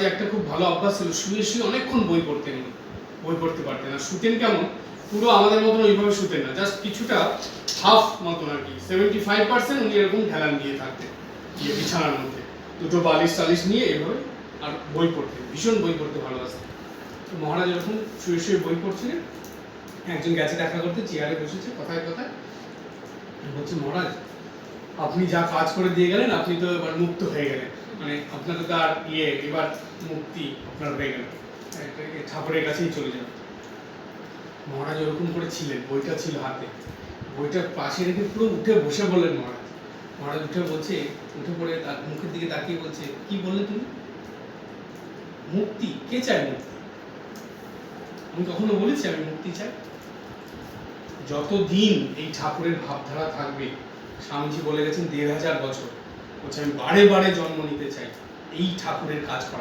মহারাজের একটা খুব ভালো অভ্যাস ছিল, শুয়ে শুয়ে অনেকক্ষণ বই পড়তেন। বই পড়তে পারতেন না। শুতেন কেমন, পুরো আমাদের মতন ওইভাবে শুতেন না, জাস্ট কিছুটা হাফ মতন আর কি, 75% উনি এরকম ঢেলান দিয়ে থাকতেন বিছানার মধ্যে, দুটো বালিশ টালিশ নিয়ে এভাবে আর বই পড়তেন। ভীষণ বই পড়তে ভালোবাসতেন। তো মহারাজ এরকম শুয়ে শুয়ে বই পড়ছিলেন, একজন গেছে দেখা করতে, চেয়ারে বসেছে, কথায় কথায় বলছে, মহারাজ আপনি যা কাজ করে দিয়ে গেলেন, আপনি তো এবার মুক্ত হয়ে গেলেন, মানে আপনাকে তো আর এবার মুক্তি আপনার হয়ে গেল, ঠাকুরের কাছেই চলে যাবে। মহারাজ ওরকম করে ছিলেন, বইটা ছিল হাতে, বইটা পাশে রেখে পুরো উঠে বসে বললেন মহারাজ। মহারাজ উঠে বলছে, উঠে পড়ে তার মুখের দিকে তাকিয়ে বলছে, কি বললে তুমি? মুক্তি? কে চায় মুক্তি? আমি কখনো বলেছি আমি মুক্তি চাই? যতদিন এই ঠাকুরের ভাবধারা থাকবে, স্বামীজি বলে গেছেন 1500 বছর, বলছে আমি বারে বারে জন্ম নিতে চাই এই ঠাকুরের কাজ করা।